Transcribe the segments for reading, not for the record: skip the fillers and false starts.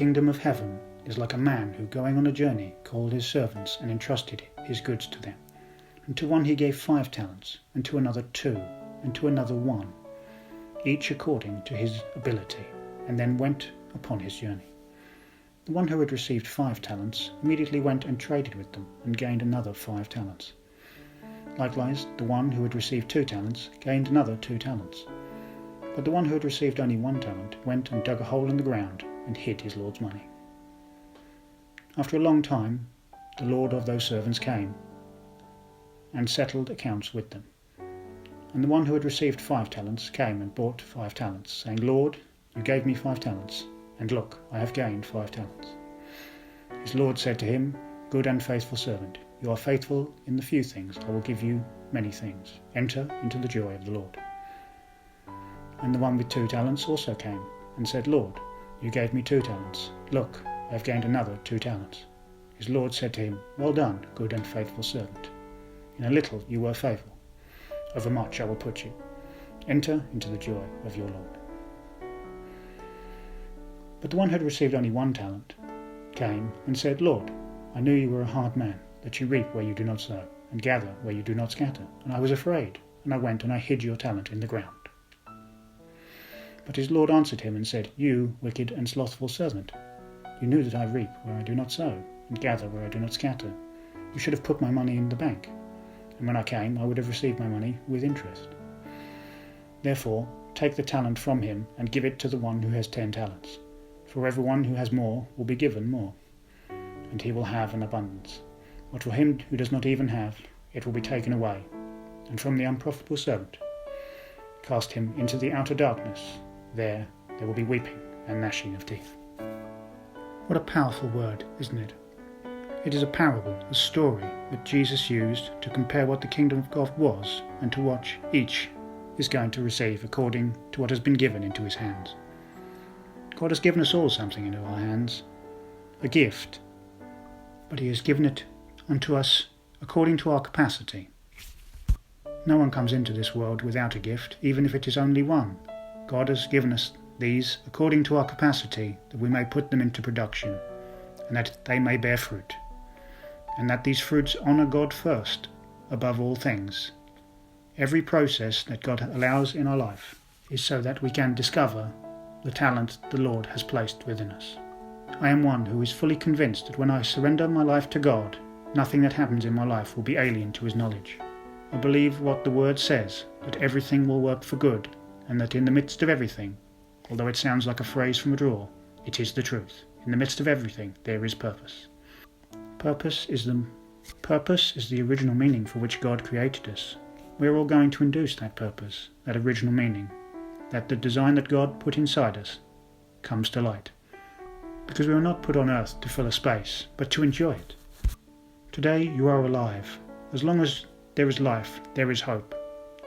kingdom of heaven is like a man who, going on a journey, called his servants and entrusted his goods to them. And to one he gave 5 talents, and to another 2, and to another 1, each according to his ability, and then went upon his journey. The one who had received 5 talents immediately went and traded with them, and gained another 5 talents. Likewise, the one who had received 2 talents gained another 2 talents. But the one who had received only 1 talent went and dug a hole in the ground and hid his lord's money. After a long time, the lord of those servants came and settled accounts with them. And the one who had received 5 talents came and brought 5 talents, saying, Lord, you gave me 5 talents, and look, I have gained 5 talents. His lord said to him, Good and faithful servant, you are faithful in the few things, I will give you many things. Enter into the joy of the Lord. And the one with 2 talents also came and said, Lord, you gave me 2 talents. Look, I have gained another 2 talents. His lord said to him, Well done, good and faithful servant. In a little you were faithful. Over much I will put you. Enter into the joy of your Lord. But the one who had received only 1 talent came and said, Lord, I knew you were a hard man, that you reap where you do not sow, and gather where you do not scatter. And I was afraid, and I went and I hid your talent in the ground. But his lord answered him and said, You wicked and slothful servant, you knew that I reap where I do not sow, and gather where I do not scatter. You should have put my money in the bank, and when I came I would have received my money with interest. Therefore take the talent from him and give it to the one who has 10 talents. For everyone who has more will be given more, and he will have an abundance. But for him who does not even have, it will be taken away. And from the unprofitable servant, cast him into the outer darkness. There will be weeping and gnashing of teeth. What a powerful word, isn't it? It is a parable, a story that Jesus used to compare what the kingdom of God was and to what each is going to receive according to what has been given into his hands. God has given us all something into our hands, a gift, but he has given it unto us according to our capacity. No one comes into this world without a gift, even if it is only one. God has given us these according to our capacity, that we may put them into production, and that they may bear fruit, and that these fruits honour God first, above all things. Every process that God allows in our life is so that we can discover the talent the Lord has placed within us. I am one who is fully convinced that when I surrender my life to God, nothing that happens in my life will be alien to his knowledge. I believe what the word says, that everything will work for good, and that in the midst of everything, although it sounds like a phrase from a drawer, it is the truth. In the midst of everything there is purpose. Purpose is the original meaning for which God created us. We are all going to induce that purpose, that original meaning, that the design that God put inside us comes to light. Because we were not put on earth to fill a space, but to enjoy it. Today you are alive. As long as there is life, there is hope.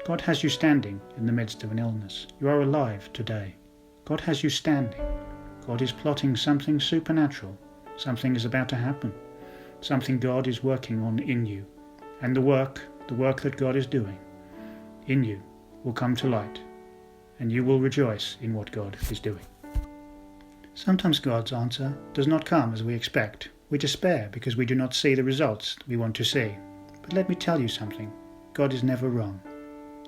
God has you standing in the midst of an illness. You are alive today. God has you standing. God is plotting something supernatural. Something is about to happen. Something God is working on in you. And the work that God is doing in you will come to light. And you will rejoice in what God is doing. Sometimes God's answer does not come as we expect. We despair because we do not see the results we want to see. But let me tell you something. God is never wrong.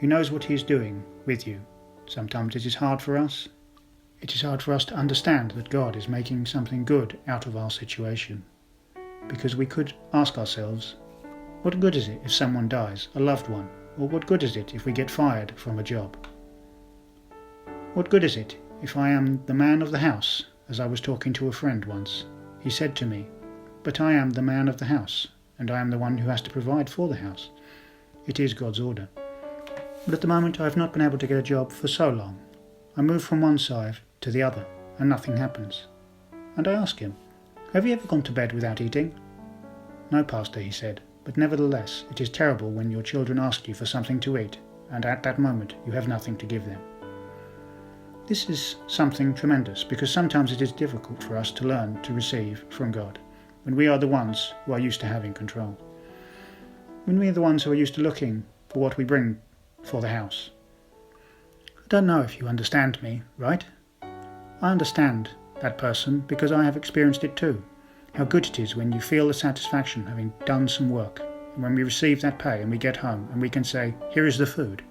He knows what he is doing with you. Sometimes it is hard for us. It is hard for us to understand that God is making something good out of our situation. Because we could ask ourselves, what good is it if someone dies, a loved one? Or what good is it if we get fired from a job? What good is it if I am the man of the house, as I was talking to a friend once? He said to me, but I am the man of the house, and I am the one who has to provide for the house. It is God's order. But at the moment I have not been able to get a job for so long. I move from one side to the other, and nothing happens. And I ask him, have you ever gone to bed without eating? No, Pastor, he said, but nevertheless it is terrible when your children ask you for something to eat, and at that moment you have nothing to give them. This is something tremendous, because sometimes it is difficult for us to learn to receive from God, when we are the ones who are used to having control. When we are the ones who are used to looking for what we bring for the house. I don't know if you understand me, right? I understand that person because I have experienced it too. How good it is when you feel the satisfaction of having done some work, and when we receive that pay and we get home and we can say, here is the food,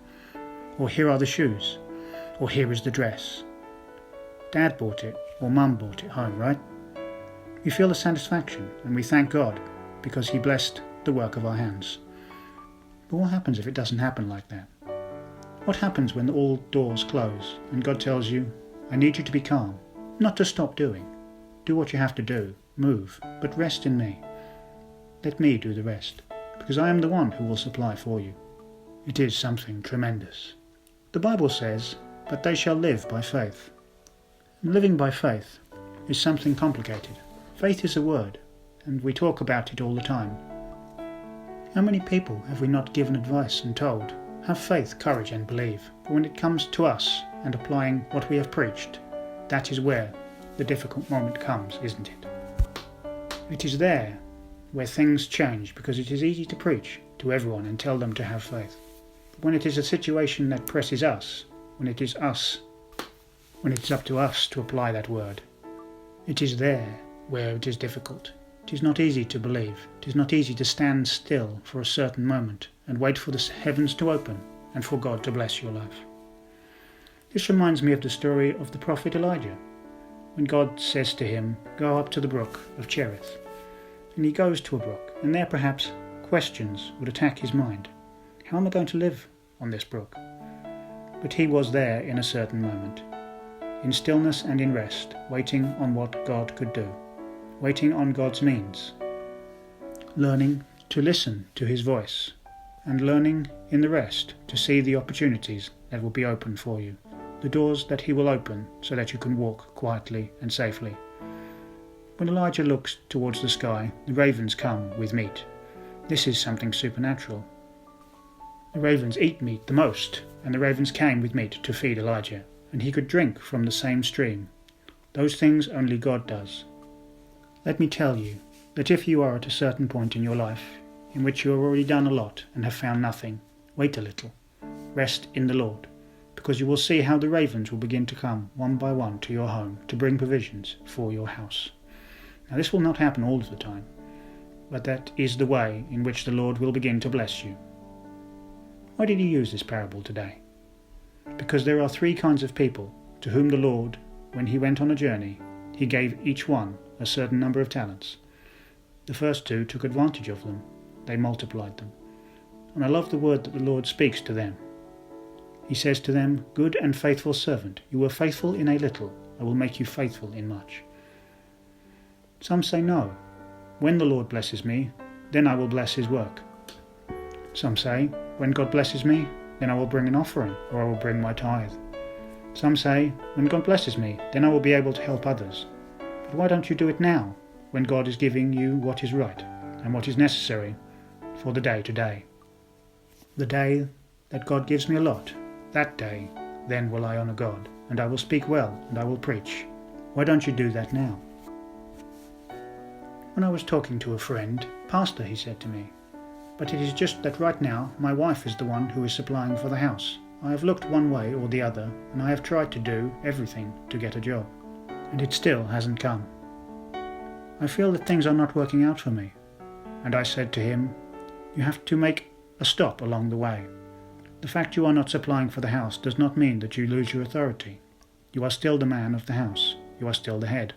or here are the shoes, or here is the dress. Dad bought it, or Mum bought it home, right? We feel the satisfaction and we thank God because He blessed the work of our hands. But what happens if it doesn't happen like that? What happens when all doors close and God tells you, I need you to be calm, not to stop doing. Do what you have to do, move, but rest in me. Let me do the rest, because I am the one who will supply for you. It is something tremendous. The Bible says, but they shall live by faith. And living by faith is something complicated. Faith is a word, and we talk about it all the time. How many people have we not given advice and told, have faith, courage and believe? But when it comes to us and applying what we have preached, that is where the difficult moment comes, isn't it? It is there where things change, because it is easy to preach to everyone and tell them to have faith. But when it is a situation that presses us, when it is up to us to apply that word, it is there where it is difficult. It is not easy to believe. It is not easy to stand still for a certain moment and wait for the heavens to open and for God to bless your life. This reminds me of the story of the prophet Elijah, when God says to him, go up to the brook of Cherith. And he goes to a brook, and there perhaps questions would attack his mind. How am I going to live on this brook? But he was there in a certain moment, in stillness and in rest, waiting on what God could do, waiting on God's means, learning to listen to His voice, and learning in the rest to see the opportunities that will be open for you, the doors that He will open so that you can walk quietly and safely. When Elijah looks towards the sky, the ravens come with meat. This is something supernatural. The ravens eat meat the most, and the ravens came with meat to feed Elijah, and he could drink from the same stream. Those things only God does. Let me tell you that if you are at a certain point in your life in which you have already done a lot and have found nothing, wait a little. Rest in the Lord, because you will see how the ravens will begin to come one by one to your home to bring provisions for your house. Now this will not happen all of the time, but that is the way in which the Lord will begin to bless you. Why did He use this parable today? Because there are three kinds of people to whom the Lord, when He went on a journey, He gave each one a certain number of talents. The first two took advantage of them. They multiplied them. And I love the word that the Lord speaks to them. He says to them, good and faithful servant, you were faithful in a little, I will make you faithful in much. Some say no. When the Lord blesses me, then I will bless His work. Some say, when God blesses me, then I will bring an offering, or I will bring my tithe. Some say, when God blesses me, then I will be able to help others. But why don't you do it now, when God is giving you what is right, and what is necessary for the day to day? The day that God gives me a lot, that day, then will I honour God, and I will speak well, and I will preach. Why don't you do that now? When I was talking to a friend, Pastor, he said to me, but it is just that right now my wife is the one who is supplying for the house. I have looked one way or the other, and I have tried to do everything to get a job, and it still hasn't come. I feel that things are not working out for me. And I said to him, you have to make a stop along the way. The fact you are not supplying for the house does not mean that you lose your authority. You are still the man of the house. You are still the head.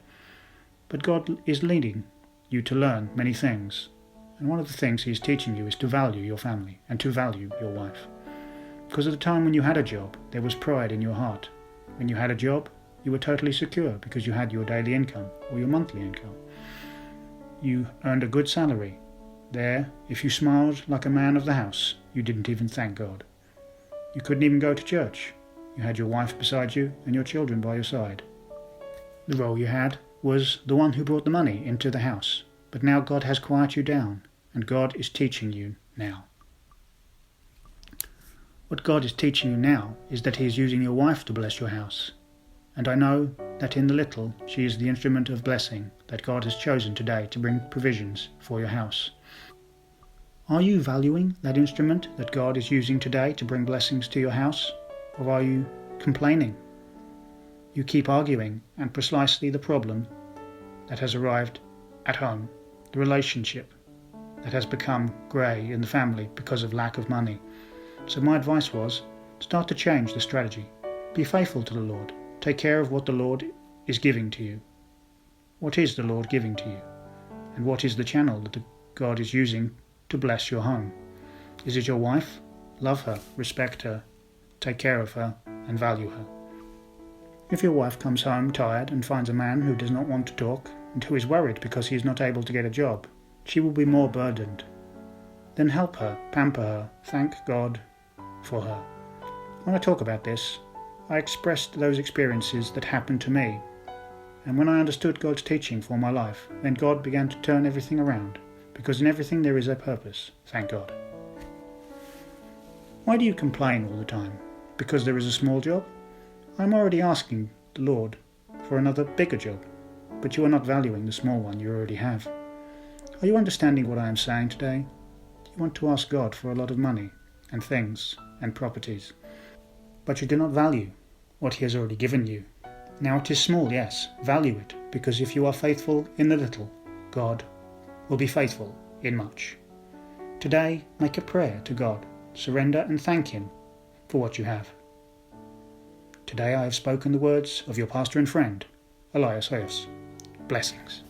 But God is leading you to learn many things. And one of the things He is teaching you is to value your family and to value your wife. Because at the time when you had a job, there was pride in your heart. When you had a job, you were totally secure because you had your daily income or your monthly income. You earned a good salary. There, if you smiled like a man of the house, you didn't even thank God. You couldn't even go to church. You had your wife beside you and your children by your side. The role you had was the one who brought the money into the house. But now God has quieted you down, and God is teaching you now. What God is teaching you now is that He is using your wife to bless your house. And I know that in the little she is the instrument of blessing that God has chosen today to bring provisions for your house. Are you valuing that instrument that God is using today to bring blessings to your house? Or are you complaining? You keep arguing, and precisely the problem that has arrived at home, the relationship that has become grey in the family because of lack of money. So my advice was, start to change the strategy. Be faithful to the Lord. Take care of what the Lord is giving to you. What is the Lord giving to you? And what is the channel that God is using to bless your home? Is it your wife? Love her, respect her, take care of her, and value her. If your wife comes home tired and finds a man who does not want to talk and who is worried because he is not able to get a job, she will be more burdened. Then help her, pamper her, thank God for her. When I talk about this, I expressed those experiences that happened to me. And when I understood God's teaching for my life, then God began to turn everything around, because in everything there is a purpose, thank God. Why do you complain all the time? Because there is a small job? I'm already asking the Lord for another bigger job, but you are not valuing the small one you already have. Are you understanding what I am saying today? You want to ask God for a lot of money and things and properties, but you do not value what He has already given you. Now it is small, yes, value it, because if you are faithful in the little, God will be faithful in much. Today, make a prayer to God, surrender and thank Him for what you have. Today I have spoken the words of your pastor and friend, Elias Hoyos. Blessings.